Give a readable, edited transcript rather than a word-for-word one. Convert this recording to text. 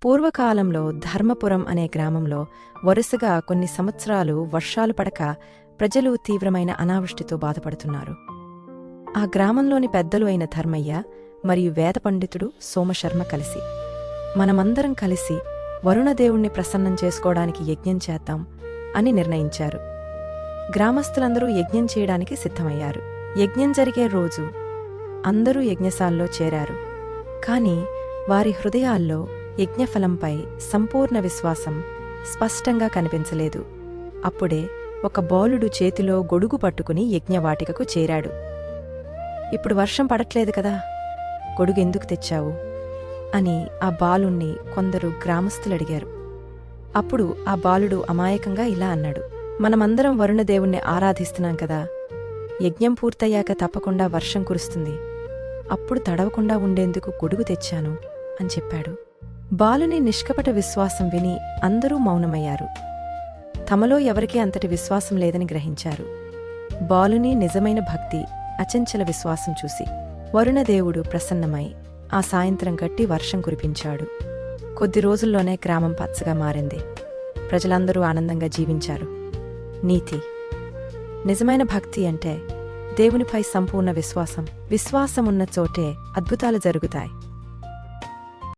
పూర్వకాలంలో ధర్మపురం అనే గ్రామంలో వరుసగా కొన్ని సంవత్సరాలు వర్షాలు పడక ప్రజలు తీవ్రమైన అనావృష్టితో బాధపడుతున్నారు. ఆ గ్రామంలోని పెద్దలు అయిన ధర్మయ్య మరియు వేద పండితుడు సోమశర్మ కలిసి మనమందరం కలిసి వరుణదేవుణ్ణి ప్రసన్నం చేసుకోవడానికి యజ్ఞం చేద్దాం అని నిర్ణయించారు. గ్రామస్తులందరూ యజ్ఞం చేయడానికి సిద్ధమయ్యారు. యజ్ఞం జరిగే రోజు అందరూ యజ్ఞశాలలో చేరారు. కాని వారి హృదయాల్లో యజ్ఞఫలంపై సంపూర్ణ విశ్వాసం స్పష్టంగా కనిపించలేదు. అప్పుడే ఒక బాలుడు చేతిలో గొడుగు పట్టుకుని యజ్ఞవాటికకు చేరాడు. ఇప్పుడు వర్షం పడట్లేదు కదా, గొడుగెందుకు తెచ్చావు అని ఆ బాలుణ్ణి కొందరు గ్రామస్తులడిగారు. అప్పుడు ఆ బాలుడు అమాయకంగా ఇలా అన్నాడు, మనమందరం వరుణదేవుణ్ణి ఆరాధిస్తున్నాం కదా, యజ్ఞం పూర్తయ్యాక తప్పకుండా వర్షం కురుస్తుంది, అప్పుడు తడవకుండా ఉండేందుకు గొడుగు తెచ్చాను అని చెప్పాడు. బాలుని నిష్కపట విశ్వాసం విని అందరూ మౌనమయ్యారు. తమలో ఎవరికీ అంతటి విశ్వాసం లేదని గ్రహించారు. బాలుని నిజమైన భక్తి, అచంచల విశ్వాసం చూసి వరుణదేవుడు ప్రసన్నమై ఆ సాయంత్రం గట్టి వర్షం కురిపించాడు. కొద్ది రోజుల్లోనే గ్రామం పచ్చగా మారింది. ప్రజలందరూ ఆనందంగా జీవించారు. నీతి: నిజమైన భక్తి అంటే దేవునిపై సంపూర్ణ విశ్వాసం. విశ్వాసమున్న చోటే అద్భుతాలు జరుగుతాయి.